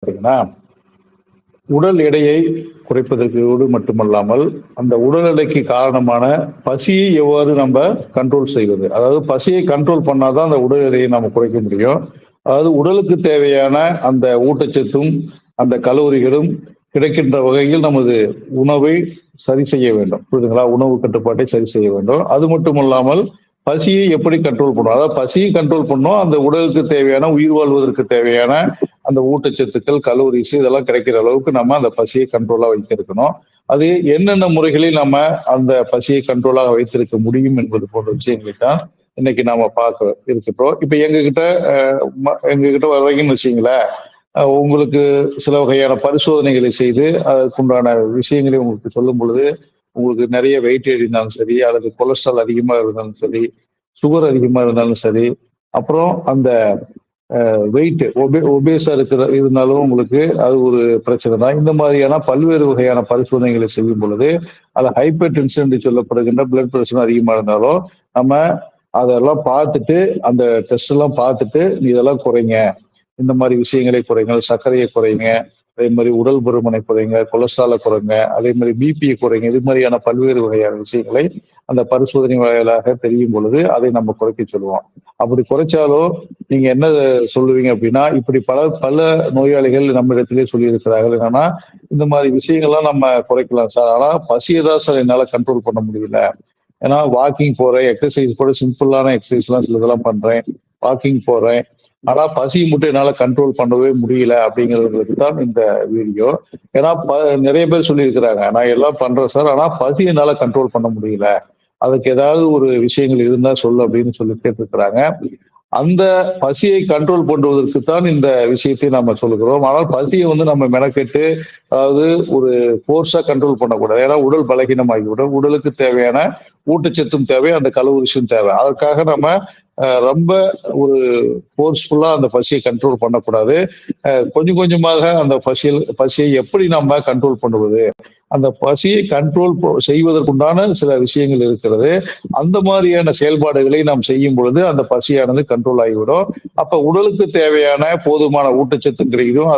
பார்த்தீங்கன்னா, உடல் எடையை குறைப்பதற்கோடு மட்டுமல்லாமல், அந்த உடல் எடைக்கு காரணமான பசியை எவ்வாறு நம்ப கண்ட்ரோல் செய்வது? அதாவது பசியை கண்ட்ரோல் பண்ணா தான் அந்த உடல் எடையை நாம குறைக்க முடியும். அதாவது உடலுக்கு தேவையான அந்த ஊட்டச்சத்தும், அந்த கலோரிகளும் கிடைக்கின்ற வகையில் நமது உணவை சரி செய்ய வேண்டும். புரியுதுங்களா? உணவு கட்டுப்பாட்டை சரி செய்ய வேண்டும். அது மட்டுமல்லாமல், பசியை எப்படி கண்ட்ரோல் பண்ணணும்? அதாவது பசியை கண்ட்ரோல் பண்ணணும். அந்த உடலுக்கு தேவையான, உயிர் வாழ்வதற்கு தேவையான அந்த ஊட்டச்சத்துக்கள், கலோரிஸ் இதெல்லாம் கிடைக்கிற அளவுக்கு நம்ம அந்த பசியை கண்ட்ரோலா வைத்திருக்கணும். அது என்னென்ன முறைகளில் நம்ம அந்த பசியை கண்ட்ரோலாக வைத்திருக்க முடியும் என்பது போன்ற விஷயங்களை தான் இன்னைக்கு நாம பார்க்க இருக்கிறோம். இப்ப எங்ககிட்ட வர்றீங்கன்னு வச்சுக்கங்களேன், உங்களுக்கு சில வகையான பரிசோதனைகளை செய்து அதற்குண்டான விஷயங்களை உங்களுக்கு சொல்லும் பொழுது, உங்களுக்கு நிறைய வெயிட் ஏறினாலும் சரி, அல்லது கொலஸ்ட்ரால் அதிகமா இருந்தாலும் சரி, சுகர் அதிகமா இருந்தாலும் சரி, அப்புறம் அந்த வெயிட் ஒபேஸா இருந்தாலும் உங்களுக்கு அது ஒரு பிரச்சனை தான். இந்த மாதிரியான பல்வேறு வகையான பரிசோதனைகளை செய்யும் பொழுது, அது ஹைப்பர் டென்ஷன் என்று சொல்லப்படுகின்ற பிளட் பிரஷர் அதிகமா இருந்தாலும், நம்ம அதெல்லாம் பார்த்துட்டு, அந்த டெஸ்ட் எல்லாம் பார்த்துட்டு, இதெல்லாம் குறைங்க. இந்த மாதிரி விஷயங்களை குறைங்க. சர்க்கரையை குறைங்க. அதே மாதிரி உடல் பருமனை குறைங்க, கொலஸ்ட்ராலை குறைங்க, அதே மாதிரி பிபியை குறைங்க. இது மாதிரியான பல்வேறு வகையான விஷயங்களை அந்த பரிசோதனை வாயிலாக தெரியும் பொழுது அதை நம்ம குறைக்க சொல்லுவோம். அப்படி குறைச்சாலோ நீங்க என்ன சொல்லுவீங்க அப்படின்னா, இப்படி பல பல நோயாளிகள் நம்ம இடத்திலே சொல்லியிருக்கிறார்கள். என்னன்னா, இந்த மாதிரி விஷயங்கள்லாம் நம்ம குறைக்கலாம் சார். ஆனா பசியை தான் சார் என்னால கண்ட்ரோல் பண்ண முடியல. ஏன்னா வாக்கிங் போறேன், எக்ஸசைஸ் கூட சிம்பிளான எக்ஸசைஸ்லாம் சிலதெல்லாம் பண்றேன். வாக்கிங் போறேன். ஆனா பசி மட்டும் என்னால கண்ட்ரோல் பண்ணவே முடியல அப்படிங்கிறதுக்கு தான் இந்த வீடியோ. ஏன்னா நிறைய பேர் சொல்லியிருக்கிறாங்க, நான் எல்லாம் பண்றேன் சார். ஆனா பசி என்னால கண்ட்ரோல் பண்ண முடியல. அதுக்கு ஏதாவது ஒரு விஷயங்கள் இருந்தா சொல்லு அப்படின்னு சொல்லி கேட்டிருக்கிறாங்க. அந்த பசியை கண்ட்ரோல் பண்ணுவதற்கு தான் இந்த விஷயத்தை நம்ம சொல்லுகிறோம். ஆனால் பசியை வந்து நம்ம மெனக்கெட்டு, அதாவது ஒரு ஃபோர்ஸா கண்ட்ரோல் பண்ணக்கூடாது. ஏன்னா உடல் பலகீனமாகிவிடும். உடலுக்கு தேவையான ஊட்டச்சத்தும் தேவை, அந்த கலோரிஸும் தேவை. அதற்காக நம்ம ரொம்ப ஒரு ஃபோர்ஸ்ஃபுல்லா அந்த பசியை கண்ட்ரோல் பண்ணக்கூடாது. கொஞ்சம் கொஞ்சமாக அந்த பசியை எப்படி நம்ம கண்ட்ரோல் பண்ணுவது? அந்த பசியை கண்ட்ரோல் செய்வதற்குண்டான சில விஷயங்கள் இருக்கிறது. அந்த மாதிரியான செயல்பாடுகளை நாம் செய்யும் பொழுது அந்த பசியானது கண்ட்ரோல் ஆகிவிடும். அப்ப உடலுக்கு தேவையான போதுமான ஊட்டச்சத்து கிடைக்கும்.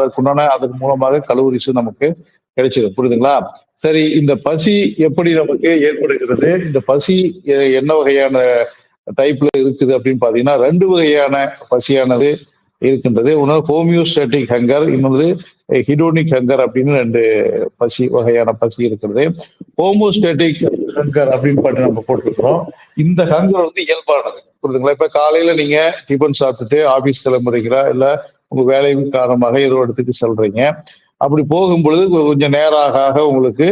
அதன் மூலமாக கலோரிஸும் நமக்கு கிடைச்சிடும். புரியுதுங்களா? சரி, இந்த பசி எப்படி நமக்கு ஏற்படுகிறது? இந்த பசி என்ன வகையான டைப்ல இருக்குது அப்படின்னு பாத்தீங்கன்னா, 2 வகையான பசியானது இருக்கின்றது. ஒன்று ஹோமியோஸ்டாட்டிக் ஹங்கர், இன்னொன்று ஹிடோனிக் ஹங்கர் அப்படின்னு 2 வகையான பசி இருக்கிறது. ஹோமோஸ்டாட்டிக் ஹங்கர் அப்படின்னு பாட்டு நம்ம போட்டுருக்கிறோம். இந்த ஹங்கர் வந்து இயல்பானது. புரியுதுங்களா? இப்ப காலையில நீங்க டிபன் சாப்பிட்டுட்டு ஆபீஸ் கிளம்புறீங்களா, இல்ல உங்க வேலையின் காரணமாக ஏதோ இடத்துக்கு செல்றீங்க. அப்படி போகும் பொழுது கொஞ்சம் நேரம் ஆக ஆக உங்களுக்கு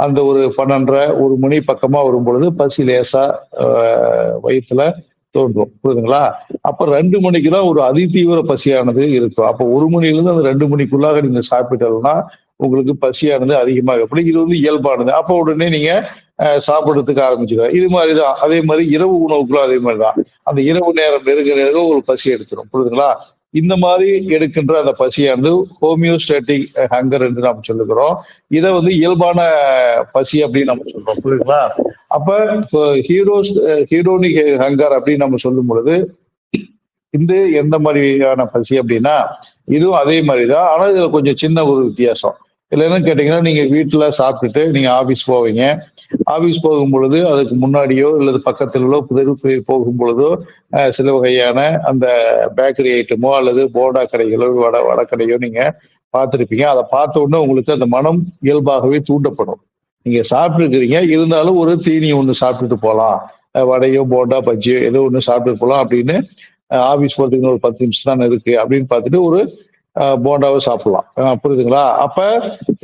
அந்த ஒரு 12:30 1 மணி பக்கமா வரும் பொழுது பசி லேசா வயிற்றுல தோன்றும். புரியுதுங்களா? அப்ப 2 மணிக்கு தான் ஒரு அதிதீவிர பசியானது இருக்கும். அப்ப 1 மணிலிருந்து அந்த 2 மணிக்குள்ளாக நீங்க சாப்பிட்டீங்கன்னா உங்களுக்கு பசியானது அதிகமாக எப்படி இது வந்து இயல்பானது. அப்ப உடனே நீங்க சாப்பிடுறதுக்கு ஆரம்பிச்சுக்கலாம். இது மாதிரிதான். அதே மாதிரி இரவு உணவுக்குள்ள அதே மாதிரிதான். அந்த இரவு நேரம் நெருங்க நெருங்க ஒரு பசி எடுத்துரும். புரியுதுங்களா? இந்த மாதிரி எடுக்கின்ற அந்த பசியானது ஹோமியோஸ்டாட்டிக் ஹங்கர் என்று நாம் சொல்லுகிறோம். இதை வந்து இயல்பான பசி அப்படின்னு நம்ம சொல்றோம். புரியுதுங்களா? அப்ப ஹீரோனிக் ஹங்கர் அப்படின்னு நம்ம சொல்லும் பொழுது இது எந்த மாதிரியான பசி அப்படின்னா, இதுவும் அதே மாதிரிதான். ஆனா இதுல கொஞ்சம் சின்ன ஒரு வித்தியாசம். இதுல என்னன்னு கேட்டீங்கன்னா, நீங்க வீட்டுல சாப்பிட்டுட்டு நீங்க ஆபீஸ் போவீங்க. ஆபீஸ் போகும் பொழுது அதுக்கு முன்னாடியோ அல்லது பக்கத்திலோ தெரு போகும் பொழுதோ சில வகையான அந்த பேக்கரி ஐட்டமோ அல்லது போண்டா கடைகளோ வடக்கடையோ நீங்க பார்த்திருப்பீங்க. அதை பார்த்த உடனே உங்களுக்கு அந்த மனம் இயல்பாகவே தூண்டப்படும். நீங்க சாப்பிட்டுருக்கிறீங்க, இருந்தாலும் ஒரு தீனி ஒண்ணு சாப்பிட்டுட்டு போலாம். வடையோ போண்டா பஜ்ஜியோ ஏதோ ஒண்ணு சாப்பிட்டு போலாம் அப்படின்னு ஆபீஸ் போறதுக்கு ஒரு 10 நிமிஷம் தானே இருக்கு அப்படின்னு பார்த்துட்டு ஒரு போண்டாவை சாப்பிடலாம். புரியுதுங்களா? அப்ப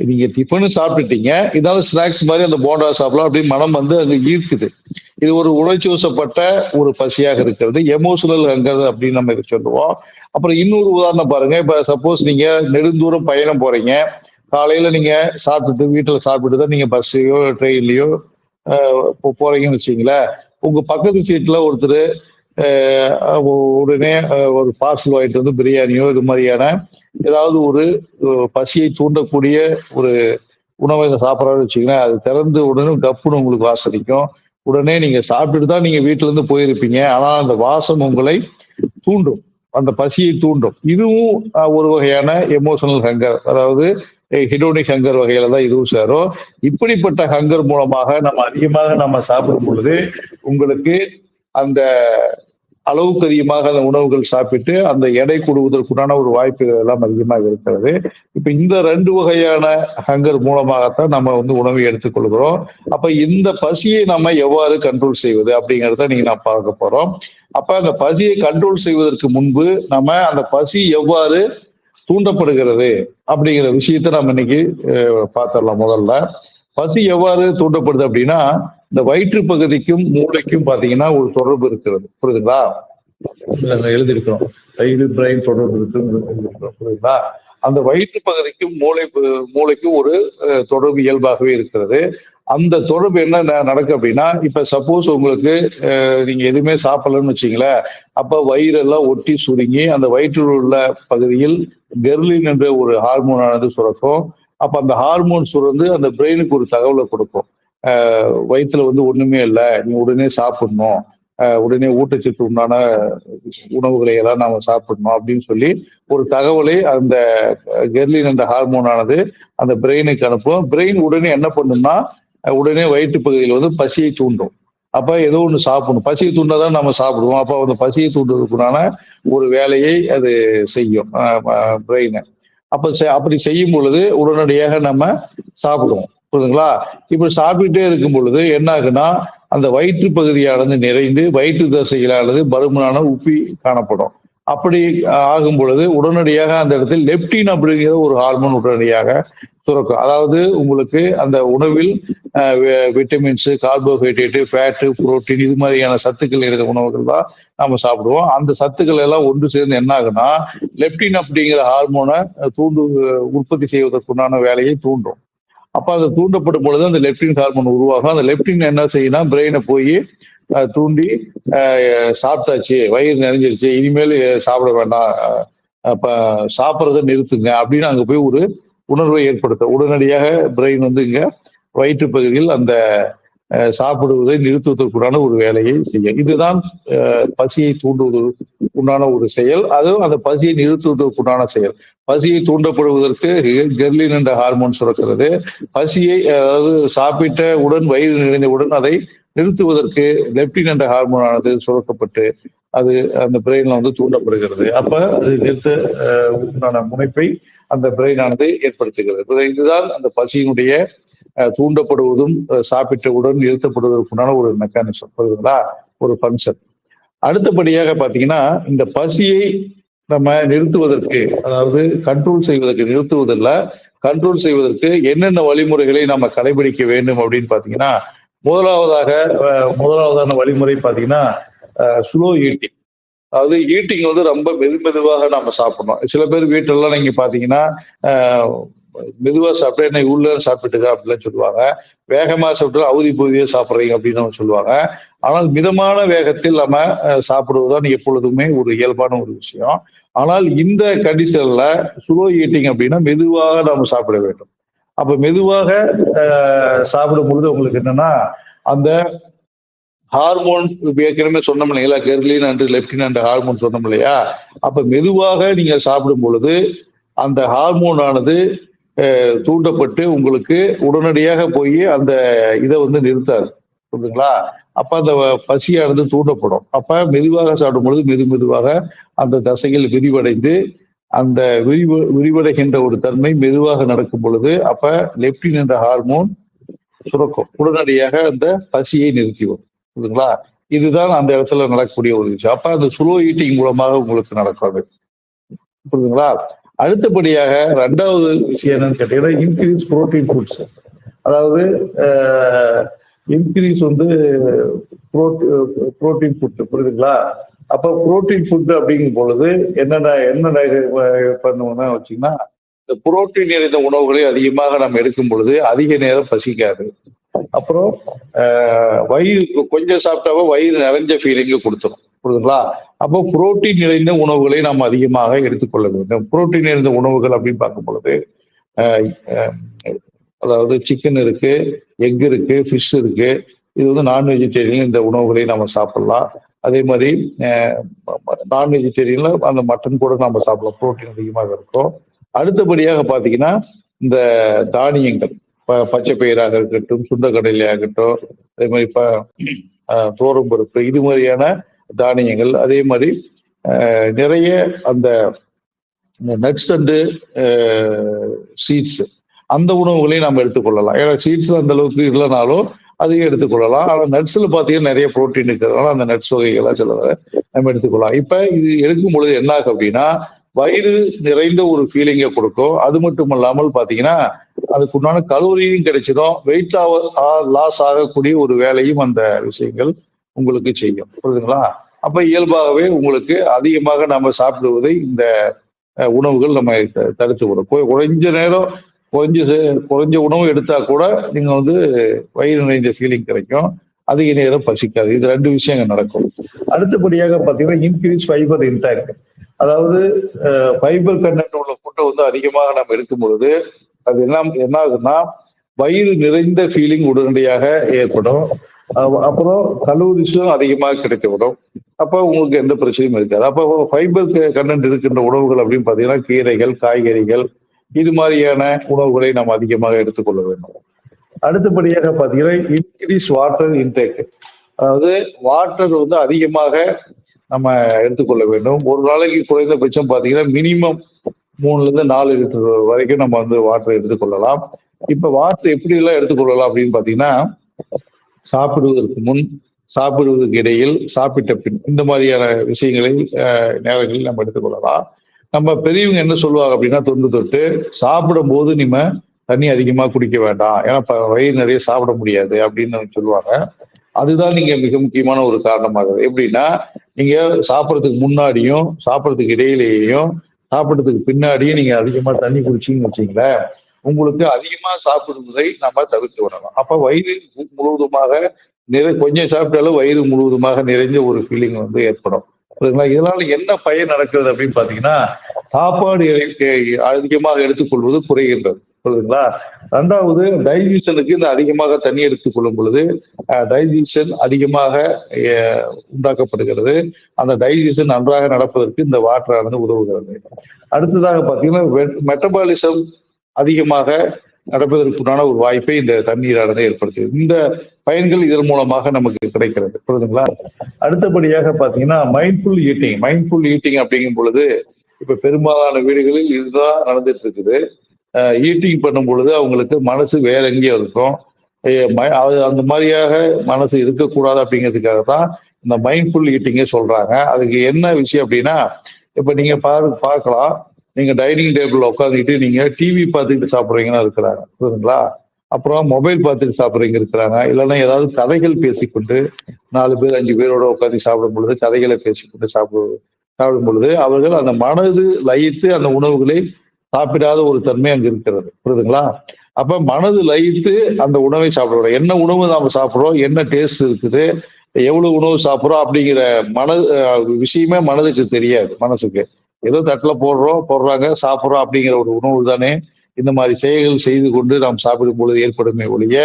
நீங்க டிஃபனும் சாப்பிட்டுட்டீங்க, இதாவது ஸ்நாக்ஸ் மாதிரி அந்த போண்டாவை சாப்பிடலாம் அப்படின்னு மனம் வந்து அங்க ஈர்க்குது. இது ஒரு உணர்ச்சி வசப்பட்ட ஒரு பசியாக இருக்கிறது. எமோஷனல் ஹங்கர் அப்படின்னு நம்ம இதை சொல்லுவோம். அப்புறம் இன்னொரு உதாரணம் பாருங்க. இப்ப சப்போஸ் நீங்க நெடுந்தூரம் பயணம் போறீங்க. காலையில நீங்க சாப்பிட்டுட்டு வீட்டுல சாப்பிட்டுட்டு தான் நீங்க பஸ்ஸையோ ட்ரெயின்லயோ போறீங்கன்னு வச்சுங்களேன். உங்க பக்கத்து சீட்ல ஒருத்தர் உடனே ஒரு பார்சல் வாங்கிட்டு வந்து பிரியாணியோ இது மாதிரியான ஏதாவது ஒரு பசியை தூண்டக்கூடிய ஒரு உணவை சாப்பிட்றான்னு வச்சுக்கங்களேன். அது திறந்து உடனே கப்புன்னு உங்களுக்கு வாசடிக்கும். உடனே நீங்க சாப்பிட்டுட்டு தான் நீங்க வீட்டுல இருந்து போயிருப்பீங்க. ஆனா அந்த வாசம் உங்களை தூண்டும். அந்த பசியை தூண்டும். இதுவும் ஒரு வகையான எமோஷனல் ஹங்கர், அதாவது ஹிடோனிக் ஹங்கர் வகையில தான் இதுவும் சேரும். இப்படிப்பட்ட ஹங்கர் மூலமாக அதிகமாக சாப்பிடும் பொழுது உங்களுக்கு அந்த அளவுக்கு அதிகமாக அந்த உணவுகள் சாப்பிட்டு அந்த எடை கூடுவதற்குண்டான ஒரு வாய்ப்புகள் எல்லாம் அதிகமாக இருக்கிறது. இப்ப இந்த 2 வகையான ஹங்கர் மூலமாகத்தான் நம்ம உணவை எடுத்துக்கொள்கிறோம். அப்ப இந்த பசியை நம்ம எவ்வாறு கண்ட்ரோல் செய்வது அப்படிங்கிறத நான் பார்க்க போறோம். அப்ப அந்த பசியை கண்ட்ரோல் செய்வதற்கு முன்பு நம்ம அந்த பசி எவ்வாறு தூண்டப்படுகிறது அப்படிங்கிற விஷயத்தை நம்ம இன்னைக்கு பார்த்துடலாம். முதல்ல பசி எவ்வாறு தூண்டப்படுது அப்படின்னா, இந்த வயிற்று பகுதிக்கும் மூளைக்கும் பாத்தீங்கன்னா ஒரு தொடர்பு இருக்கிறது. புரியுதுங்களா? எழுதியிருக்கிறோம். வயிறு பிரெயின் தொடர்பு இருக்கு. புரியுதுங்களா? அந்த வயிற்று பகுதிக்கும் மூளைக்கும் ஒரு தொடர்பு இயல்பாகவே இருக்கிறது. அந்த தொடர்பு என்ன நடக்கும் அப்படின்னா, இப்ப சப்போஸ் உங்களுக்கு நீங்க எதுவுமே சாப்பிடலன்னு வச்சீங்களேன், அப்ப வயிறெல்லாம் ஒட்டி சுருங்கி அந்த வயிற்றில் உள்ள பகுதியில் கெர்லின் என்ற ஒரு ஹார்மோனானது சுரக்கும். அப்ப அந்த ஹார்மோன் சுரந்து அந்த பிரெயினுக்கு ஒரு தகவலை கொடுக்கும். வயிற்றுல ஒண்ணுமே இல்லை, நீ உடனே சாப்பிடணும், உடனே ஊட்டச்சத்து உண்டான உணவுகளை எல்லாம் நாம சாப்பிடணும் அப்படின்னு சொல்லி ஒரு தகவலை அந்த கெர்லின் என்ற ஹார்மோனானது அந்த பிரெயினுக்கு அனுப்பும். பிரெயின் உடனே என்ன பண்ணும்னா, உடனே வயிற்று பகுதியில் பசியை தூண்டும். அப்ப ஏதோ ஒண்ணு சாப்பிடணும், பசியை தூண்டாதான் நம்ம சாப்பிடுவோம். அப்ப அந்த பசியை தூண்டுறதுக்குண்டான ஒரு வேலையை அது செய்யும் பிரெயின். அப்படி செய்யும் பொழுது உடனடியாக நம்ம சாப்பிடுவோம். புரியுதுங்களா? இப்ப சாப்பிட்டுட்டே இருக்கும் பொழுது என்ன ஆகுன்னா, அந்த வயிற்று பகுதியானது நிறைந்து வயிற்று தசைகளானது பருமனான உப்பி காணப்படும். அப்படி ஆகும் பொழுது உடனடியாக அந்த இடத்தில் லெப்டின் அப்படிங்கிற ஒரு ஹார்மோன் உடனடியாக சுரக்கும். அதாவது உங்களுக்கு அந்த உணவில் விட்டமின்ஸ், கார்போஹைட்ரேட்டு, ஃபேட்டு, புரோட்டீன் இது மாதிரியான சத்துக்கள் இருக்கிற உணவுகள் தான் நம்ம சாப்பிடுவோம். அந்த சத்துக்கள் எல்லாம் ஒன்று சேர்ந்து என்ன ஆகுன்னா, லெப்டின் அப்படிங்கிற ஹார்மோனை உற்பத்தி செய்வதற்குண்டான வேலையை தூண்டும். அப்ப அது தூண்டப்படும் பொழுது அந்த லெப்டின் ஹார்மோன் உருவாகும். அந்த லெப்டின் என்ன செய்யும்னா, பிரெயினை போய் தூண்டி சாப்பிட்டாச்சு, வயிறு நிறைஞ்சிருச்சு, இனிமேல் சாப்பிட வேண்டாம், அப்ப சாப்பிட்றத நிறுத்துங்க அப்படின்னு அங்க போய் ஒரு உணர்வை ஏற்படுத்தும். உடனடியாக பிரெயின் இங்க வயிற்று பகுதியில் அந்த சாப்பிடுவதை நிறுத்துவதற்குண்டான ஒரு வேலையை செய்யும். இதுதான் பசியை தூண்டுவதற்கு உண்டான ஒரு செயல். அதுவும் அந்த பசியை நிறுத்துவதற்கு உண்டான செயல். பசியை தூண்டப்படுவதற்கு கெர்லின் என்ற ஹார்மோன் சுரக்கிறது. பசியை, அதாவது சாப்பிட்டவுடன் வயிறு நிறைந்தவுடன் அதை நிறுத்துவதற்கு லெப்டின் என்ற ஹார்மோனானது சுரக்கப்பட்டு அது அந்த பிரெயின்ல தூண்டப்படுகிறது. அப்ப அது நிறுத்த உண்டான முனைப்பை அந்த பிரெயினானது ஏற்படுத்துகிறது. இதுதான் அந்த பசியினுடைய தூண்டப்படுவதும் சாப்பிட்டவுடன் நிறுத்தப்படுவதற்குண்டான ஒரு மெக்கானிசம். புரியுதுங்களா? ஒரு ஃபங்க்ஷன். அடுத்தபடியாக பாத்தீங்கன்னா, இந்த பசியை நம்ம நிறுத்துவதற்கு, அதாவது கண்ட்ரோல் செய்வதற்கு, நிறுத்துவதில்ல, கண்ட்ரோல் செய்வதற்கு என்னென்ன வழிமுறைகளை நம்ம கடைபிடிக்க வேண்டும் அப்படின்னு பாத்தீங்கன்னா, முதலாவதான வழிமுறை பாத்தீங்கன்னா ஸ்லோ ஈட்டிங். அதாவது ஈட்டிங் ரொம்ப மெதுவாக நம்ம சாப்பிடணும். சில பேர் வீட்டுல நீங்க பாத்தீங்கன்னா மெதுவா சாப்பிட்டா என்ன உள்ள சாப்பிட்டுக்க அப்படின்னு சொல்லுவாங்க. வேகமா சாப்பிட்டு அவதி பகுதியே சாப்பிட்றீங்க அப்படின்னு சொல்லுவாங்க. ஆனால் மிதமான வேகத்தில் நம்ம சாப்பிடுவதுதான் எப்பொழுதுமே ஒரு இயல்பான ஒரு விஷயம். ஆனால் இந்த கண்டிஷன்ல ஸ்லோ ஈட்டிங் அப்படின்னா மெதுவாக நம்ம சாப்பிட வேண்டும். அப்ப மெதுவாக சாப்பிடும் பொழுது உங்களுக்கு என்னன்னா, அந்த ஹார்மோன் ஏற்கனவே சொன்னோம் இல்லைங்களா, Kerlin and leptin and hormone சொன்னோம் இல்லையா, அப்ப மெதுவாக நீங்க சாப்பிடும் பொழுது அந்த ஹார்மோனானது தூண்டப்பட்டு உங்களுக்கு உடனடியாக போய் அந்த இதை நிறுத்தாது. புரியுதுங்களா? அப்ப அந்த பசியானது தூண்டப்படும். அப்ப மெதுவாக சாப்பிடும் பொழுது மெதுவாக அந்த தசைகள் விரிவடைந்து அந்த விரிவடைகின்ற ஒரு தன்மை மெதுவாக நடக்கும் பொழுது அப்ப லெப்டின் என்ற ஹார்மோன் சுரக்கும். உடனடியாக அந்த பசியை நிறுத்திவிடும். புரியுதுங்களா? இதுதான் அந்த இடத்துல நடக்கக்கூடிய ஒரு விஷயம். அப்ப அந்த ஸ்லோ ஈட்டிங் மூலமாக உங்களுக்கு நடக்காது. புரியுதுங்களா? அடுத்தபடியாக 2வது விஷயம் என்னன்னு கேட்டீங்கன்னா, இன்க்ரீஸ் புரோட்டீன் ஃபுட்ஸ். அதாவது இன்க்ரீஸ் புரோட்டீன் ஃபுட். புரியுதுங்களா? அப்ப புரோட்டீன் ஃபுட் அப்படிங்கும் பொழுது என்ன பண்ணுவோம்னா வச்சீங்கன்னா, இந்த புரோட்டீன் நிறைந்த உணவுகளை அதிகமாக நம்ம எடுக்கும் பொழுது அதிக நேரம் பசிக்காது. அப்புறம் வயிறு கொஞ்சம் சாப்பிட்டாவோ வயிறு நிறைஞ்ச ஃபீலிங்க கொடுத்துரும். புரியுதுங்களா? அப்போ புரோட்டீன் நிறைந்த உணவுகளை நாம் அதிகமாக எடுத்துக்கொள்ள வேண்டும். புரோட்டீன் நிறைந்த உணவுகள் அப்படின்னு பார்க்கும் பொழுது அதாவது சிக்கன் இருக்கு, எக் இருக்கு, ஃபிஷ் இருக்கு. இது நான் வெஜிடேரியன் இந்த உணவுகளை நம்ம சாப்பிடலாம். அதே மாதிரி நான் வெஜிடேரியன்ல அந்த மட்டன் கூட நம்ம சாப்பிடலாம், புரோட்டீன் அதிகமாக இருக்கும். அடுத்தபடியாக பார்த்தீங்கன்னா இந்த தானியங்கள், பச்சை பயிராக இருக்கட்டும், சுண்டக்கடலையாகட்டும், அதே மாதிரி தோரம் பருப்பு, இது மாதிரியான தானியங்கள், அதே மாதிரி நிறைய அந்த நட்ஸ் அண்டு சீட்ஸ், அந்த உணவுகளையும் நம்ம எடுத்துக்கொள்ளலாம். ஏன்னா சீட்ஸ்ல அந்த அளவுக்கு இல்லைனாலும் அதையும் எடுத்துக்கொள்ளலாம். ஆனால் நட்ஸ்ல பார்த்தீங்கன்னா நிறைய புரோட்டீன் இருக்கிறதுனால அந்த நட்ஸ் வகைகளை சிலதை நம்ம எடுத்துக்கொள்ளலாம். இப்ப இது எடுக்கும் பொழுது என்ன ஆகும் அப்படின்னா, வயிறு நிறைந்த ஒரு ஃபீலிங்கை கொடுக்கும். அது மட்டும் இல்லாமல் பார்த்தீங்கன்னா அதுக்குண்டான கலோரியும் கிடைச்சிடும். வெயிட் லாஸ் ஆகக்கூடிய ஒரு வேலையும் அந்த விஷயங்கள் உங்களுக்கு செய்யும். புரியுதுங்களா? அப்ப இயல்பாகவே உங்களுக்கு அதிகமாக நம்ம சாப்பிடுவதை இந்த உணவுகள் நம்ம தடுத்து விடும். குறைஞ்ச நேரம் குறைஞ்ச உணவு எடுத்தா கூட நீங்க வந்து வயிறு நிறைந்த ஃபீலிங் கிடைக்கும். அதிக நேரம் பசிக்காது. இது 2 விஷயங்கள் நடக்கும். அடுத்தபடியாக பார்த்தீங்கன்னா இன்க்ரீஸ் ஃபைபர் இன்டேக். அதாவது ஃபைபர் கண்டென்ட் உள்ள ஃபுட்டை வந்து அதிகமாக நம்ம எடுக்கும் பொழுது அது என்ன ஆகுதுன்னா, வயிறு நிறைந்த ஃபீலிங் உடனடியாக ஏற்படும். அப்புறம் கலோரிஸும் அதிகமாக கிடைக்கப்படும். அப்ப உங்களுக்கு எந்த பிரச்சனையும் இருக்காது. அப்போ ஃபைபர் கண்டென்ட் இருக்கின்ற உணவுகள் அப்படின்னு பார்த்தீங்கன்னா கீரைகள், காய்கறிகள், இது மாதிரியான உணவுகளை நாம் அதிகமாக எடுத்துக்கொள்ள வேண்டும். அடுத்தபடியாக பார்த்தீங்கன்னா இன்க்ரீஸ் வாட்டர் இன்டேக். அதாவது வாட்டர் வந்து அதிகமாக நம்ம எடுத்துக்கொள்ள வேண்டும். ஒரு நாளைக்கு குறைந்தபட்சம் பார்த்தீங்கன்னா மினிமம் 3-4 லிட்டர் வரைக்கும் நம்ம வந்து வாட்டர் எடுத்துக்கொள்ளலாம். இப்ப வாட்டர் எப்படி எல்லாம் எடுத்துக்கொள்ளலாம் அப்படின்னு பார்த்தீங்கன்னா, சாப்பிடுவதற்கு முன், சாப்பிடுவதற்கு இடையில், சாப்பிட்ட பின், இந்த மாதிரியான விஷயங்களை நேரங்களில் நம்ம எடுத்துக்கொள்ளலாம். நம்ம பெரியவங்க என்ன சொல்லுவாங்க அப்படின்னா, தொட்டு சாப்பிடும் போது நீங்க தண்ணி அதிகமா குடிக்க வேண்டாம், ஏன்னா வயிறு நிறைய சாப்பிட முடியாது அப்படின்னு சொல்லுவாங்க. அதுதான் நீங்க மிக முக்கியமான ஒரு காரணமாகுது. எப்படின்னா, நீங்க சாப்பிட்றதுக்கு முன்னாடியும், சாப்பிட்றதுக்கு இடையிலேயும், சாப்பிட்றதுக்கு பின்னாடியும் நீங்க அதிகமா தண்ணி குடிச்சீங்கன்னு வச்சீங்களேன், உங்களுக்கு அதிகமா சாப்பிடுவதை நம்ம தவிர்த்து விடலாம். அப்ப வயிறு முழுவதுமாக கொஞ்சம் சாப்பிட்டாலும் வயிறு முழுவதுமாக நிறைஞ்ச ஒரு ஃபீலிங் வந்து ஏற்படும். இதனால என்ன பயன் நடக்கிறது அப்படின்னு பாத்தீங்கன்னா, சாப்பாடு அதிகமாக எடுத்துக்கொள்வது குறைகின்றது. புரியுதுங்களா? 2வது டைஜஷனுக்கு இந்த அதிகமாக தண்ணி எடுத்துக்கொள்ளும் பொழுது டைஜஷன் அதிகமாக உண்டாக்கப்படுகிறது. அந்த டைஜஷன் நன்றாக நடப்பதற்கு இந்த வாட்டரானது உதவுகிறது. அடுத்ததாக பார்த்தீங்கன்னா மெட்டபாலிசம் அதிகமாக நடப்பதற்குண்டான ஒரு வாய்ப்பை இந்த தண்ணீரானது ஏற்படுத்துகிறது. இந்த பயன்கள் இதன் மூலமாக நமக்கு கிடைக்கிறது. புரியுதுங்களா? அடுத்தபடியாக பார்த்தீங்கன்னா மைண்ட்ஃபுல் ஈட்டிங் அப்படிங்கும் பொழுது இப்ப பெரும்பாலான வீடுகளில் இதுதான் நடந்துட்டு இருக்குது. ஈட்டிங் பண்ணும் பொழுது அவங்களுக்கு மனசு வேற எங்கேயோ இருக்கும். அந்த மாதிரியாக மனசு இருக்கக்கூடாது அப்படிங்கிறதுக்காக தான் இந்த மைண்ட்ஃபுல் ஈட்டிங்கே சொல்றாங்க. அதுக்கு என்ன விஷயம் அப்படின்னா, இப்ப நீங்க பார்க்கலாம், நீங்க டைனிங் டேபிள்ல உட்காந்துக்கிட்டு நீங்க டிவி பார்த்துக்கிட்டு சாப்பிட்றீங்கன்னா இருக்கிறாங்க. புரியுதுங்களா? அப்புறம் மொபைல் பார்த்துட்டு சாப்பிட்றீங்க இருக்கிறாங்க. இல்லைன்னா ஏதாவது கதைகள் பேசிக்கொண்டு 4 பேர் 5 பேரோட உட்காந்து சாப்பிடும் பொழுது கதைகளை பேசிக்கொண்டு சாப்பிடும் பொழுது அவர்கள் அந்த மனது லயித்து அந்த உணவுகளை சாப்பிடாத ஒரு தன்மை அங்க இருக்கிறது. புரியுதுங்களா? அப்ப மனது லயித்து அந்த உணவை சாப்பிடுறோம். என்ன உணவு நாம சாப்பிடுறோம், என்ன டேஸ்ட் இருக்குது, எவ்வளவு உணவு சாப்பிடுறோம் அப்படிங்கிற விஷயமே மனதுக்கு தெரியாது. மனசுக்கு ஏதோ தட்டுல போடுறாங்க, சாப்பிடுறோம் அப்படிங்கிற ஒரு உணவு தானே இந்த மாதிரி செயல்கள் செய்து கொண்டு நாம் சாப்பிடும் பொழுது ஏற்படுமே ஒழிய,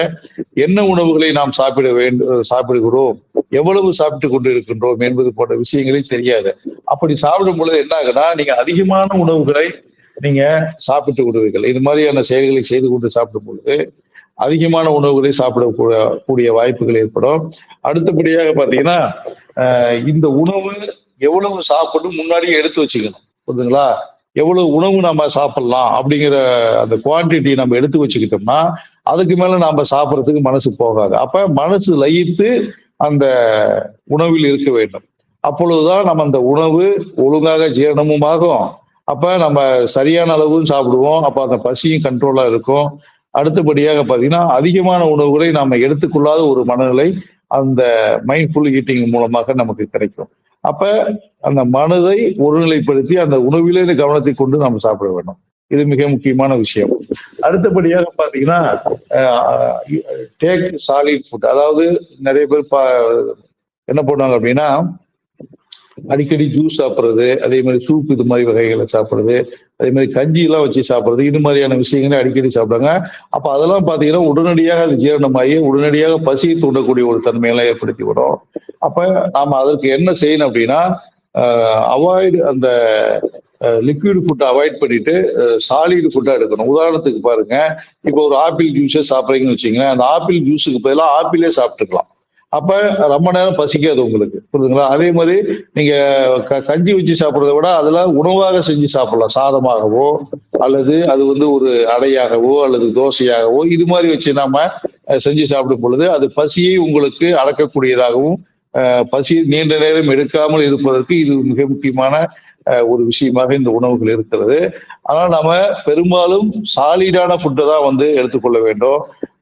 என்ன உணவுகளை நாம் சாப்பிடுகிறோம், எவ்வளவு சாப்பிட்டு கொண்டு இருக்கின்றோம் என்பது போன்ற விஷயங்களே தெரியாது. அப்படி சாப்பிடும் பொழுது என்ன ஆகுனா, நீங்க அதிகமான உணவுகளை நீங்க சாப்பிட்டு விடுவீர்கள். இது மாதிரியான செயல்களை செய்து கொண்டு சாப்பிடும் பொழுது அதிகமான உணவுகளை சாப்பிடக்கூடிய வாய்ப்புகள் ஏற்படும். அடுத்தபடியாக பாத்தீங்கன்னா, இந்த உணவு எவ்வளவு சாப்பிடும் முன்னாடியே எடுத்து வச்சுக்கணும். புரியுதுங்களா? எவ்வளவு உணவு நம்ம சாப்பிடலாம் அப்படிங்கிற அந்த குவான்டிட்டி நம்ம எடுத்து வச்சுக்கிட்டோம்னா அதுக்கு மேல நாம சாப்பிட்றதுக்கு மனசு போகாது. அப்ப மனசு லயித்து அந்த உணவில் இருக்க வேண்டும். அப்பொழுதுதான் நம்ம அந்த உணவு ஒழுங்காக ஜீரணமும் ஆகும். அப்ப நம்ம சரியான அளவும் சாப்பிடுவோம். அப்ப அந்த பசியும் கண்ட்ரோலா இருக்கும். அடுத்தபடியாக பாத்தீங்கன்னா, அதிகமான உணவுகளை நாம எடுத்துக்கொள்ளாத ஒரு மனநிலை அந்த மைண்ட்ஃபுல் ஈட்டிங் மூலமாக நமக்கு கிடைக்கும். அப்ப அந்த மனதை ஒருநிலைப்படுத்தி அந்த உணவிலே கவனத்தை கொண்டு நாம் சாப்பிட வேண்டும். இது மிக முக்கியமான விஷயம். அடுத்தபடியாக பாத்தீங்கன்னா, டேக் சாலிட் ஃபுட். அதாவது நிறைய பேர் என்ன பண்ணுவாங்க அப்படின்னா, அடிக்கடி ஜூஸ் சாப்பிடுறது, அதே மாதிரி சூப் இது மாதிரி வகைகளை சாப்பிடுறது, அதே மாதிரி கஞ்சி எல்லாம் வச்சு சாப்பிடுறது, இது மாதிரியான விஷயங்களை அடிக்கடி சாப்பிடுறாங்க. அப்ப அதெல்லாம் பாத்தீங்கன்னா உடனடியாக அது ஜீரணமாகி உடனடியாக பசியை தூண்டக்கூடிய ஒரு தன்மையெல்லாம் ஏற்படுத்தி விடும். அப்ப நாம அதற்கு என்ன செய்யணும் அப்படின்னா, அவாய்டு அந்த லிக்விட் ஃபுட்டை அவாய்ட் பண்ணிட்டு சாலிட் ஃபுட்டா எடுக்கணும். உதாரணத்துக்கு பாருங்க, இப்போ ஒரு ஆப்பிள் ஜூஸே சாப்பிட்றீங்கன்னு வச்சுங்களேன், அந்த ஆப்பிள் ஜூஸுக்கு பதிலாக ஆப்பிளே சாப்பிட்டுக்கலாம். அப்ப ரொம்ப நேரம் பசிக்காது உங்களுக்கு, புரியுதுங்களா? அதே மாதிரி நீங்க கஞ்சி வச்சு சாப்பிடுறத விட அதுல உணவாக செஞ்சு சாப்பிடலாம். சாதமாகவோ அல்லது அது வந்து ஒரு அடையாகவோ அல்லது தோசையாகவோ இது மாதிரி வச்சு நாம செஞ்சு சாப்பிடும் பொழுது அது பசியை உங்களுக்கு அடக்கக்கூடியதாகவும் பசி நீண்ட நேரம் எடுக்காமல் இருப்பதற்கு இது மிக முக்கியமான ஒரு விஷயமாக இந்த உணவுகள் இருக்கிறது. ஆனால் நம்ம பெரும்பாலும் சாலிடான ஃபுட்டை தான் வந்து எடுத்துக்கொள்ள வேண்டும்.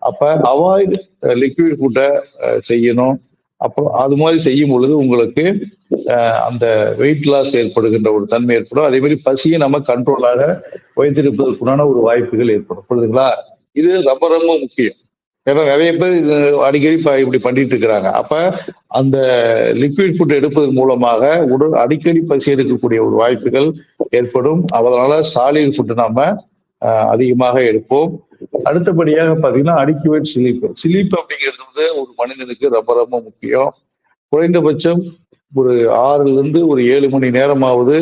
அப்ப அவாய்ட் லிக்விட் ஃபுட்டை செய்யணும். அப்போ அது மாதிரி செய்யும் பொழுது உங்களுக்கு அந்த வெயிட் லாஸ் ஏற்படுகின்ற ஒரு தன்மை ஏற்படும். அதே மாதிரி பசியை நம்ம கண்ட்ரோலாக வைத்திருப்பதற்குண்டான ஒரு வாய்ப்புகள் ஏற்படும், புரியுதுங்களா? இது ரொம்ப ரொம்ப முக்கியம். ஏன்னா நிறைய பேர் இது அடிக்கடி இப்படி பண்ணிட்டு இருக்கிறாங்க. அப்ப அந்த லிக்விட் ஃபுட் எடுப்பதன் மூலமாக உடல் அடிக்கடி பசி எடுக்கக்கூடிய ஒரு வாய்ப்புகள் ஏற்படும். அதனால சாலிட் ஃபுட் நாம அதிகமாக எடுப்போம். அடுத்தபடியாக பாத்தீங்கன்னா அடிக்குவேட் ஸ்லீப். ஸ்லீப் அப்படிங்கிறது வந்து ஒரு மனிதனுக்கு ரொம்ப ரொம்ப முக்கியம். குறைந்தபட்சம் ஒரு 6ல இருந்து ஒரு 7 மணி நேரமாவது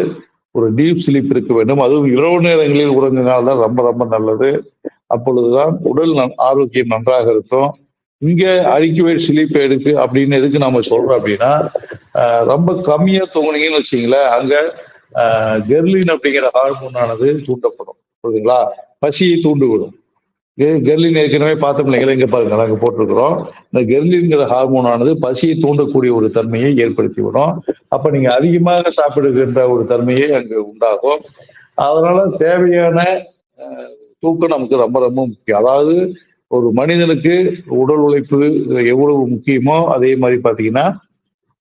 ஒரு டீப் ஸ்லீப் இருக்க வேண்டும். அதுவும் இரவு நேரங்களில் உறங்கினால்தான் ரொம்ப ரொம்ப நல்லது. அப்பொழுதுதான் உடல் ஆரோக்கியம் நன்றாக இருக்கும். இங்க அடிக்குவேட் ஸ்லீப் எடுக்கு அப்படின்னு எதுக்கு நம்ம சொல்றோம் அப்படின்னா, ரொம்ப கம்மியா தூங்குனீங்கன்னு வச்சீங்களேன், அங்க கெர்லின் அப்படிங்கிற ஹார்மோன் ஆனது தூண்டப்படும், புரியுதுங்களா? பசியை தூண்டுவிடும். கெர்லின் ஏற்கனவே பார்த்தோம் இல்லைங்களா, இங்க பாருங்க நாங்க போட்டிருக்கிறோம். இந்த கெர்லின்கிற ஹார்மோன் ஆனது பசியை தூண்டக்கூடிய ஒரு தன்மையை ஏற்படுத்திவிடும். அப்ப நீங்க அதிகமாக சாப்பிடுகின்ற ஒரு தன்மையை அங்கு உண்டாகும். அதனால தேவையான தூக்கம் நமக்கு ரொம்ப ரொம்ப முக்கியம். அதாவது ஒரு மனிதனுக்கு உடல் உழைப்பு எவ்வளவு முக்கியமோ அதே மாதிரி பாத்தீங்கன்னா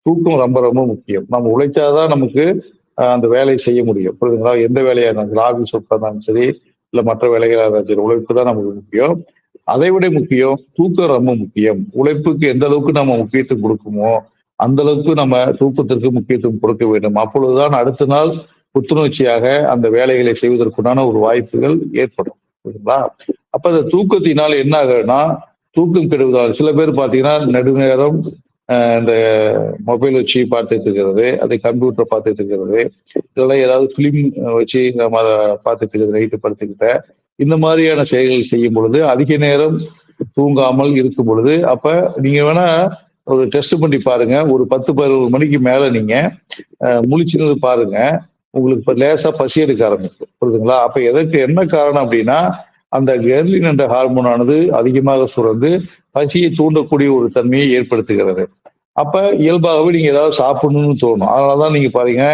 தூக்கம் ரொம்ப ரொம்ப முக்கியம். நம்ம உழைச்சாதான் நமக்கு அந்த வேலையை செய்ய முடியும், புரியுதுங்களா? எந்த வேலையா இருந்தாலும் ஆபீஸ் ஒர்க்கா இருந்தாலும் சரி, இல்ல மற்ற வேலைகளாக இருந்தாலும் சரி, உழைப்பு தான் நமக்கு முக்கியம். அதை விட முக்கியம் தூக்கம் ரொம்ப முக்கியம். உழைப்புக்கு எந்த அளவுக்கு நம்ம முக்கியத்துவம் கொடுக்குமோ அந்த அளவுக்கு நம்ம தூக்கத்திற்கு முக்கியத்துவம் கொடுக்க வேண்டும். அப்பொழுதுதான் அடுத்த நாள் புத்துணர்ச்சியாக அந்த வேலைகளை செய்வதற்குண்டான ஒரு வாய்ப்புகள் ஏற்படும், புரியுதுங்களா? அப்ப அந்த தூக்கத்தினால் என்ன ஆகுதுன்னா, தூக்கம் கெடுவதால் சில பேர் பாத்தீங்கன்னா நெடுநேரம் இந்த மொபைல் வச்சு பார்த்துட்டு இருக்கிறது, அதை கம்ப்யூட்டர் பார்த்துட்டு இருக்கிறது, இதெல்லாம் ஏதாவது பிலிம் வச்சு நம்ம அதை பார்த்துட்டு இருக்கிறது நைட்டு படுத்துக்கிட்ட இந்த மாதிரியான செயல்கள் செய்யும் பொழுது அதிக நேரம் தூங்காமல் இருக்கும் பொழுது, அப்ப நீங்க வேணா ஒரு டெஸ்ட் பண்ணி பாருங்க. ஒரு 10-11 மணிக்கு மேல நீங்க முழிச்சிருந்து பாருங்க. உங்களுக்கு இப்ப லேசா பசி எடுக்க ஆரம்பிக்கும், புரியுதுங்களா? அப்ப எதற்கு என்ன காரணம் அப்படின்னா, அந்த கெர்லின் என்ற ஹார்மோன் ஆனது அதிகமாக சுரந்து பசியை தூண்டக்கூடிய ஒரு தன்மையை ஏற்படுத்துகிறது. அப்ப இயல்பாகவே நீங்க ஏதாவது சாப்பிடணும்னு தோணும். அதனாலதான் நீங்க பாருங்க,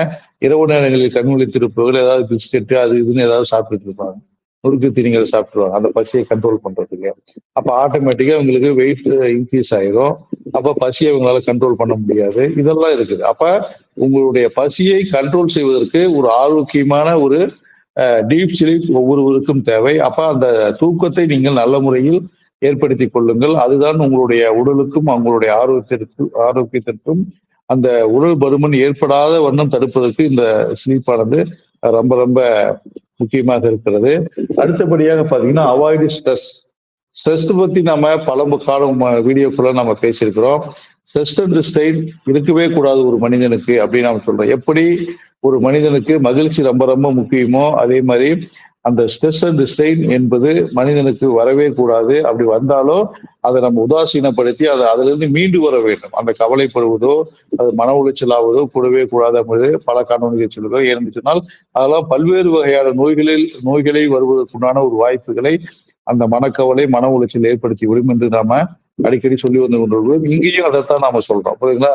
இரவு நேரங்களில் கண் விழித்திருப்பவர்கள் ஏதாவது பிஸ்கெட் அது இதுன்னு ஏதாவது சாப்பிட்டுட்டு இருப்பாங்க. நொறுக்கு தீனிகளை சாப்பிட்டுருவாங்க அந்த பசியை கண்ட்ரோல் பண்றதுக்கு. அப்ப ஆட்டோமேட்டிக்கா உங்களுக்கு வெயிட் இன்க்ரீஸ் ஆயிரும். அப்ப பசியை அவங்களால கண்ட்ரோல் பண்ண முடியாது. இதெல்லாம் இருக்குது. அப்ப உங்களுடைய பசியை கண்ட்ரோல் செய்வதற்கு ஒரு ஆரோக்கியமான ஒரு டீப் ஸ்லீப் ஒவ்வொருவருக்கும் தேவை. அப்ப அந்த தூக்கத்தை நீங்கள் நல்ல முறையில் ஏற்படுத்திக் கொள்ளுங்கள். அதுதான் உங்களுடைய உடலுக்கும் உங்களுடைய ஆரோக்கியத்திற்கும் அந்த உடல் பருமன் ஏற்படாத வண்ணம் தடுப்பதற்கு இந்த ஸ்லீப்பானது ரொம்ப ரொம்ப முக்கியமாக இருக்கிறது. அடுத்தபடியாக பாத்தீங்கன்னா அவாய்டு ஸ்ட்ரெஸ். ஸ்ட்ரெஸ் பத்தி நம்ம பல காலம் வீடியோக்குள்ள நம்ம பேசியிருக்கிறோம். ஸ்ட்ரெஸ் அண்ட் ஸ்ட்ரெயின் இருக்கவே கூடாது ஒரு மனிதனுக்கு அப்படின்னு நம்ம சொல்றோம். எப்படி ஒரு மனிதனுக்கு மகிழ்ச்சி ரொம்ப ரொம்ப முக்கியமோ அதே மாதிரி அந்த ஸ்ட்ரெஸ் அண்ட் ஸ்ட்ரெயின் என்பது மனிதனுக்கு வரவே கூடாது. அப்படி வந்தாலும் அதை நம்ம உதாசீனப்படுத்தி அதை அதிலிருந்து மீண்டு வர வேண்டும். அந்த கவலைப்படுவதோ அது மன உளைச்சல் ஆவதோ கூடவே கூடாது என்பது பல காணொலிகள் சொல்லுகிறோம். ஏன்னு சொன்னால் அதெல்லாம் பல்வேறு வகையான நோய்களை வருவதற்குண்டான ஒரு வாய்ப்புகளை அந்த மனக்கவலை மன உளைச்சல் ஏற்படுத்தி விடும் என்று நாம அடிக்கடி சொல்லி வந்து கொண்டிருக்கிறோம். இங்கேயும் அதைத்தான் நாம சொல்றோம், புரியுதுங்களா?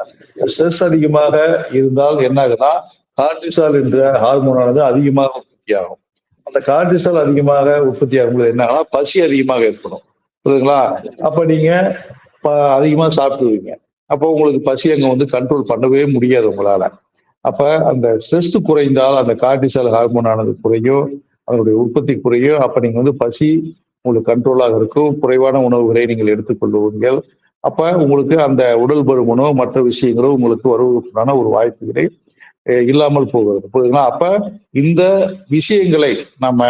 ஸ்ட்ரெஸ் அதிகமாக இருந்தால் என்ன ஆகுதுன்னா கார்டிசால் என்ற ஹார்மோனானது அதிகமாக உற்பத்தி ஆகும். அந்த கார்டிசால் அதிகமாக உற்பத்தி ஆகும்போது என்ன ஆகும்னா பசி அதிகமாக ஏற்படும், புரியுதுங்களா? அப்ப நீங்க அதிகமா சாப்பிடுவீங்க. அப்போ உங்களுக்கு பசி அங்க வந்து கண்ட்ரோல் பண்ணவே முடியாது உங்களால. அப்ப அந்த ஸ்ட்ரெஸ் குறைந்தால் அந்த கார்டிசால் ஹார்மோன் ஆனது குறையும், அதனுடைய உற்பத்தி குறையும். அப்ப நீங்க வந்து பசி உங்களுக்கு கண்ட்ரோலாக இருக்கும். குறைவான உணவுகளை நீங்கள் எடுத்துக்கொள்வீர்கள். அப்ப உங்களுக்கு அந்த உடல் பருமனோ மற்ற விஷயங்களோ உங்களுக்கு வருவதற்கான ஒரு வாய்ப்புகளை இல்லாமல் போகிறது. புரியுதுங்களா? அப்ப இந்த விஷயங்களை நம்ம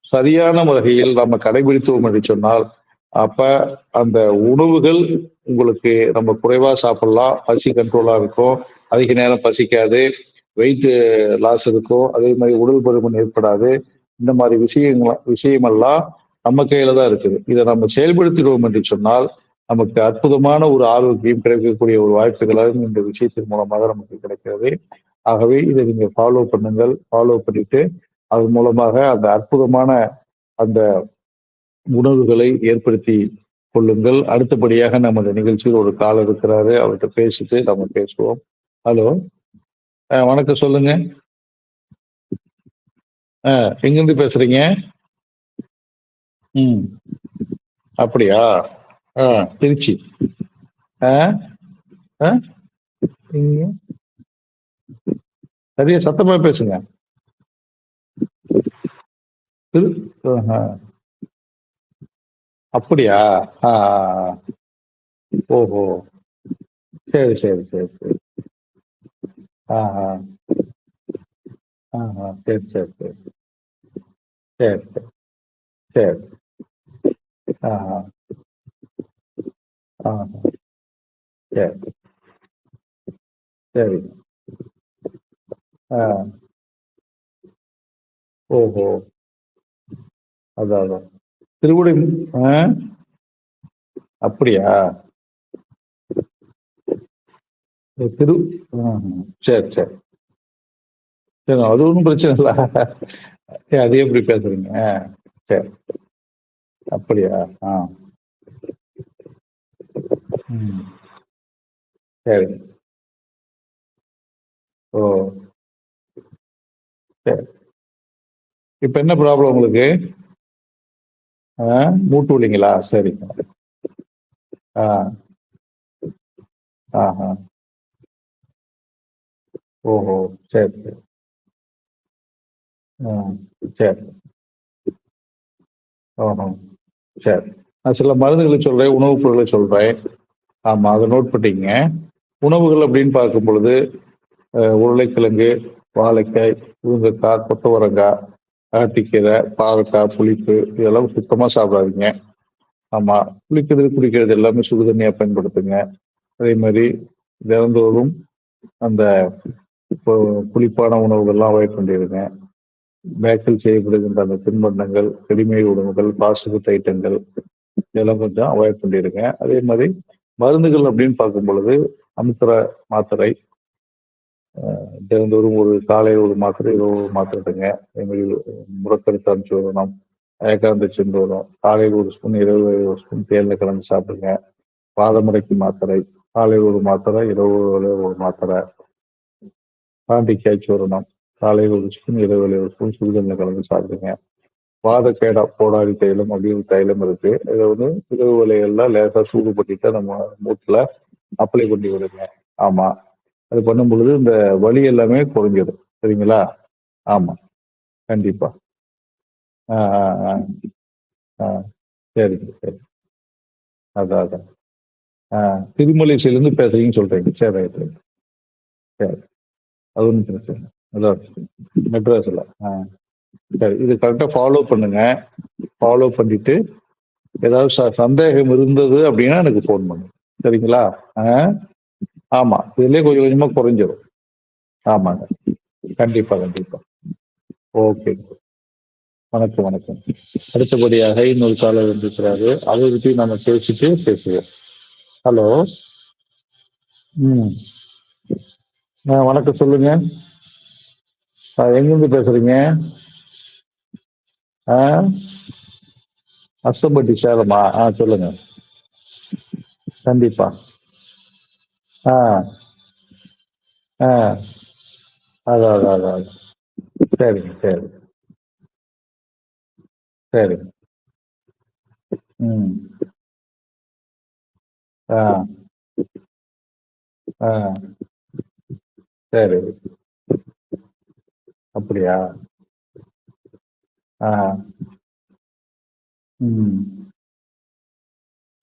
சரியான வகையில் நம்ம கடைபிடித்தோம் என்று சொன்னால், அப்ப அந்த உணவுகள் உங்களுக்கு நம்ம குறைவா சாப்பிடலாம். பசி கண்ட்ரோலா இருக்கும். அதிக நேரம் பசிக்காது. வெயிட் லாஸ் இருக்கும். அதே மாரி உடல் பருமன் ஏற்படாது. இந்த மாரி விஷயமெல்லாம் நம்ம கையில தான் இருக்குது. இத நம்ம செயல்படுத்தினோம் என்று சொன்னால், நமக்கு அற்புதமான ஒரு ஆரோக்கியம் கிடைக்கக்கூடிய ஒரு வாய்ப்புகளும் இந்த விஷயத்தின் மூலமாக நமக்கு கிடைக்கிறது. ஆகவே இதை நீங்க ஃபாலோ பண்ணுங்கள். ஃபாலோ பண்ணிட்டு, அது மூலமாக அந்த அற்புதமான அந்த உணவுகளை ஏற்படுத்தி கொள்ளுங்கள். அடுத்தபடியாக நமது நிகழ்ச்சியில் ஒரு காலர் இருக்கிறாரு. அவர்ட்ட பேசிட்டு நம்ம பேசுவோம். ஹலோ. வணக்கம் சொல்லுங்க. எங்கிருந்து பேசுறீங்க? ம். அப்படியா? ஆ, திருச்சி. ஆ, ஆ, நீங்க சரியா சத்தமா பேசுங்க. திரு ஆஹா. அப்படியா? ஆ, ஆ, ஆ. ஓஹோ! சரி, சரி, சரி, சரி. ஆஹா. ஆஹா. சரி, சரி, சரி. சரி, சரி, சரி. ஆஹா. ஆஹா. சரி, சரி. ஆ. ஓஹோ! அதான், அதான். திருவிடை ஆ, அப்படியா? திரு ம்ஹ்ம். சரி, சரி. சரி, அது ஒண்ணும் பிரச்சனை இல்ல. அது எப்படி பேசுறீங்க? சரி. அப்படியா? ஆ. ம். சரி. ஓ! சரி. இப்ப என்ன ப்ராப்ளம் உங்களுக்கு? மூட்டு வலிங்களா? சரிங்க. ஆ. ஆஹா. ஓஹோ! சரி, சரி. ஆ. சரி. ஓஹோ! சரி. நான் சில மருந்துகள சொல்றேன், உணவுப் பொருட்கள சொல்றேன். ஆமா, அத நோட் பண்ணிக்கங்க. உணவுகள் அப்படின்னு பார்க்கும் பொழுது, உருளைக்கிழங்கு, வாழைக்காய், முருங்கக்காய், கொத்தவரங்காய், அகத்திக்கீரை, பாவக்காய், புளிப்பு இதெல்லாம் சுத்தமா சாப்பிடாதீங்க. ஆமா. குளிக்கிறது, குடிக்கிறது எல்லாமே சுடு தண்ணீயா பயன்படுத்துங்க. அதே மாரி தினந்தோறும் அந்த இப்போ புளிப்பான உணவுகள்லாம் அவாய்ட் பண்ணிருங்க. பேக்கில் செய்யப்படுகின்ற அந்த தின்பண்டங்கள், ரெடிமேட் உணவுகள், ஃபாஸ்ட் ஃபுட் ஐட்டங்கள் இதெல்லாம் கொஞ்சம் அவாய்ட் பண்ணிருங்க. அதே மாரி மருந்துகள் அப்படின்னு பார்க்கும் பொழுது, அமுத்திர மாத்திரை தினந்தோறும் ஒரு காலையில ஒரு மாத்திரை, இரவு ஒரு மாத்திரை எடுங்க. அதே மாரி முடக்கருத்து அமுச்சுவதனம், ஏகாந்த செந்தூரம், காலையில் ஒரு ஸ்பூன், இரவு ஒரு ஸ்பூன் தேன்ல கலந்து சாப்பிடுங்க. வாதமுடைக்கு மாத்திரை, காலையில் ஒரு மாத்திரை, இரவு ஒரு மாத்திரை. பாண்டிக்காய் சூரணம், காலையில் ஒரு ஸ்பூன், இரவில் ஒரு ஸ்பூன் சுடுதண்ணில கலந்து சாப்பிடுங்க. வாதக்கேடா கோடாரி தைலம் அப்படின்னு ஒரு தைலம் இருக்கு. இதை வந்து இரவு வேளைகள்ல லேசா சூடு பண்ணிட்டு நம்ம மூட்டுல அப்ளை பண்ணி விடுங்க. ஆமா. அது பண்ணும் பொழுது இந்த வலி எல்லாமே குறைஞ்சிடும். சரிங்களா? ஆமா. கண்டிப்பா. ஆ, ஆ, ஆ, ஆ. சரிங்க, சரி. அதான், அதான். ஆ, திருமலிசையிலிருந்து பேசுறீங்கன்னு சொல்றீங்க. சரி, ரைட், ரைட். சரி. அது ஒண்ணும் பிரச்சனை இல்ல. அதான் மெட்ராஸ்ல. ஆ, சரி. இது கரெக்ட்டா ஃபாலோ பண்ணுங்க. ஃபாலோ பண்ணிட்டு, ஏதாவது சந்தேகம் இருந்தது அப்படின்னா எனக்கு ஃபோன் பண்ணுங்க. சரிங்களா? ஆ, ஆமா. இதுலயே கொஞ்சம் கொஞ்சமா குறைஞ்சிரும். ஆமாங்க. கண்டிப்பா, கண்டிப்பா. ஓகே. வணக்கம், வணக்கம். அடுத்தபடியாக இன்னொரு காலர் வந்திருக்கிறாரு. அவரை பத்தி நம்ம பேசிட்டு பேசுவோம். ஹலோ. ம். வணக்கம் சொல்லுங்க. எங்கிருந்து பேசுறீங்க? ஆ, அஸ்தம்பட்டி சேலமா? சொல்லுங்க. கண்டிப்பா. ஆ, ஆ. அதான், அதான், அதான். சரிங்க, சரி. சரி. ம். ஆ, ஆ. சரி. அப்படியா? ஆ. ம்.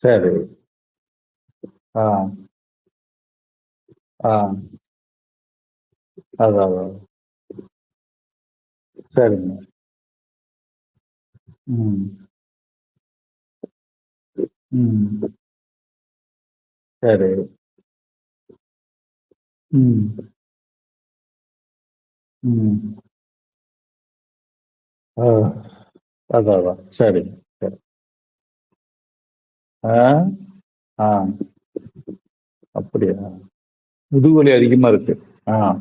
சரி. ஆ, ஆ. அதான், அதான். சரிங்க. ம். ம். சரி. ம். ம். ஆ. அதான், அதான். சரி, சரி. ஆ? ஆ. அப்படியா? முதுகுவலி அதிகமா இருக்கு. ஆ.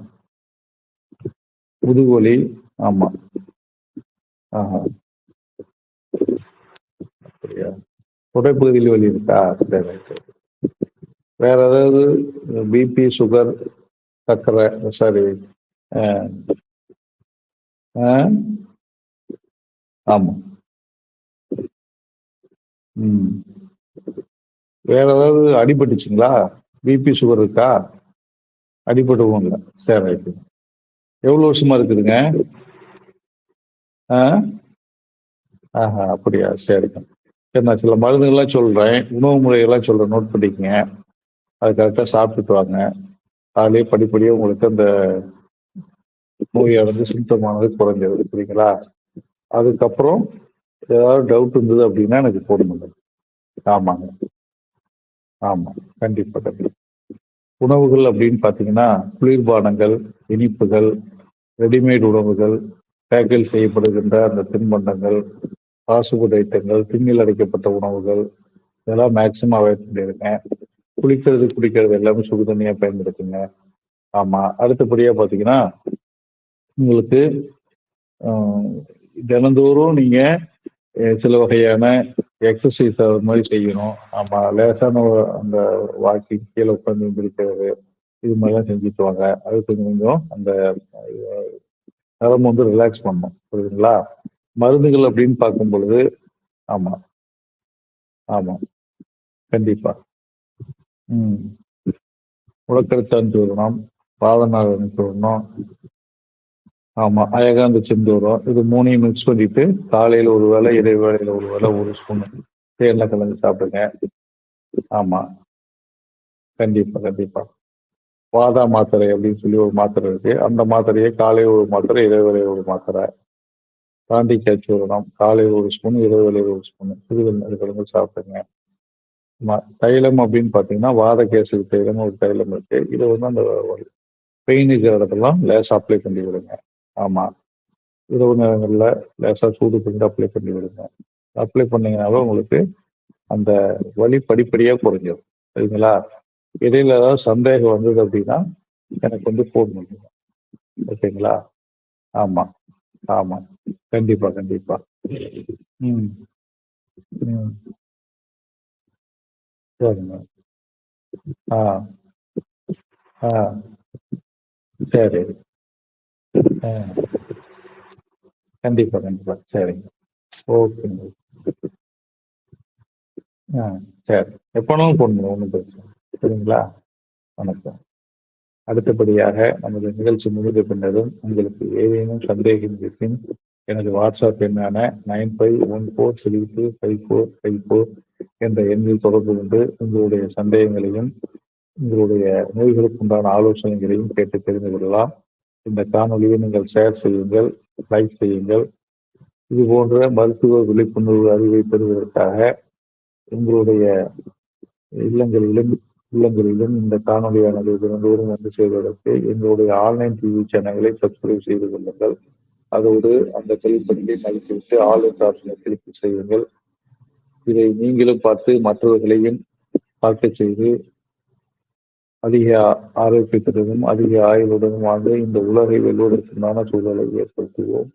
முதுகுவலி. ஆமா. ஆஹா. அப்படியா? தொடைப்பகுதியில வலி இருக்கா? சரி, சரி. வேற ஏதாவது பிபி, சுகர், சர்க்கரை சாரி அ, ஆ? ஆமா. ம். வேற ஏதாவது அடிபட்டுச்சுங்களா? பிபி, சுகர் இருக்கா? அடிபட்டவும் இல்ல. சரி ரைட்டு. எவ்வளவு வருஷமா இருக்குதுங்க? ஆ? ஆஹா, அப்படியா? சரிங்க. சரி நான் சில மருந்துகள்லாம் சொல்றேன். உணவு முறைகள்லாம் சொல்றேன். நோட் பண்ணிக்கங்க. அது கரெக்ட்டா சாப்பிட்டுட்டு வாங்க. அதிலேயே படிப்படியா உங்களுக்கு அந்த நோயானது சிம்டம் ஆனது குறைஞ்சிரும். சரிங்களா? அதுக்கப்புறம் ஏதாவது டவுட் இருந்தது அப்படின்னா எனக்கு ஃபோன் பண்ணுங்க. ஆமாங்க. ஆமா. கண்டிப்பா, கண்டிப்பா. உணவுகள் அப்படின்னு பார்த்தீங்கன்னா, குளிர்பானங்கள், இனிப்புகள், ரெடிமேட் உணவுகள், பேக்கில் செய்யப்படுகின்ற அந்த தின்பண்டங்கள், ஃபாஸ்ட் ஃபுட் ஐட்டங்கள், டின்னில் அடைக்கப்பட்ட உணவுகள், இதெல்லாம் மேக்ஸிமம் அவாய்ட் பண்ணிருங்க. குளிக்கிறது, குடிக்கிறது எல்லாமே சுடு தண்ணீயா பயன்படுத்துங்க. ஆமா. அடுத்தபடியா பார்த்தீங்கன்னா, உங்களுக்கு அ தினந்தோறும் நீங்க சில வகையான எக்ஸர்சைஸ் அது மாரி செய்யணும். ஆமா. லேசான அந்த வாக்கிங், கீழ உட்கார்ந்து எந்திரிக்கிறது, இது மாரிலாம் செஞ்சுட்டு வாங்க. அது கொஞ்சம் கொஞ்சம் அந்த நரம்பு வந்து ரிலாக்ஸ் பண்ணும். புரியுதுங்களா? மருந்துகள் அப்படின்னு பார்க்கும் பொழுது ஆமா, ஆமா. கண்டிப்பா. ம். முடக்கத்தான் சூரணம், பாதநாதன் சூரணம், ஆமா. அயகாந்த செந்தூரம். இது 3யும் மிக்ஸ் பண்ணிட்டு, காலையில ஒரு வேளை, இடைவேளையில ஒரு வேளை 1 ஸ்பூன் தேன்ல கலந்து சாப்பிடுங்க. ஆமா. கண்டிப்பா, கண்டிப்பா. வாதா மாத்திரை அப்படின்னு சொல்லி ஒரு மாத்திரை இருக்கு. அந்த மாத்திரையை காலை ஒரு மாத்திரை, இடைவேளை ஒரு மாத்திரை. தாண்டிக்காய் சூரணம். காலை 1 ஸ்பூன், இடைவேளை 1 ஸ்பூன். சிறுதண்ணீர் கலந்து சாப்பிடுங்க. ஆமா. தைலம் அப்படின்னு பார்த்தீங்கன்னா, வாதகேசரி தைலம் ஒரு தைலம் இருக்கு. இத வந்து அந்த பெயின் இருக்கிற இடத்தெல்லாம் லேசா அப்ளை பண்ணி விடுங்க. ஆமா. இரவு நேரங்கள்ல லேசா சூடு பண்ணி அப்ளை பண்ணி விடுங்க. அப்ளை பண்ணீங்கனாவே உங்களுக்கு அந்த வலி படிப்படியா குறைஞ்சிரும். சரிங்களா? இடையில ஏதாவது சந்தேகம் வந்தது அப்படின்னா, எனக்கு வந்து ஃபோன் பண்ணுங்க. ஓகேங்களா? ஆமா, ஆமா. கண்டிப்பா, கண்டிப்பா. ம், ம். சரிங்க. ஆ, ஆ. சரி. ஆ. கண்டிப்பா, கண்டிப்பா. சரிங்க. ஓகேங்க. ஆ, சரி. எப்பனாலும் ஃபோன் பண்ணுங்க. ஒண்ணும் பிரச்சனை இல்ல. சரிங்களா? வணக்கம். அடுத்தபடியாக நமது நிகழ்ச்சி முடிந்த பின்னரும் உங்களுக்கு ஏதேனும் சந்தேகம் இருப்பின் எனது வாட்ஸ்அப் எண்ணான 9514325454 என்ற எண்ணில் தொடர்பு கொண்டு உங்களுடைய சந்தேகங்களையும் உங்களுடைய நோய்களுக்கு உண்டான ஆலோசனைகளையும் கேட்டு தெரிந்து கொள்ளலாம். இந்த காணொலியை நீங்கள் ஷேர் செய்யுங்கள், லைக் செய்யுங்கள். இது போன்ற மருத்துவ விழிப்புணர்வு அறிவை பெறுவதற்காக உங்களுடைய இல்லங்களிலும் இல்லங்களிலும் இந்த காணொலியானது தினந்தோறும் வந்து சேர்வதற்கு எங்களுடைய ஆன்லைன் டிவி சேனலை சப்ஸ்கிரைப் செய்து கொள்ளுங்கள். அதோடு அந்த தொழிற்பதிவை நல்கிவிட்டு ஆல் என்ற ஆப்ஷனை கிளிக் செய்யுங்கள். இதை நீங்களும் பார்த்து மற்றவர்களையும் பார்க்கச் செய்து அதிக ஆரோக்கியத்துடனும் அதிக ஆயுளுடனும் வாழ்ந்து இந்த உலகை வெல்வதற்குண்டான சூழலை ஏற்படுத்துவோம்.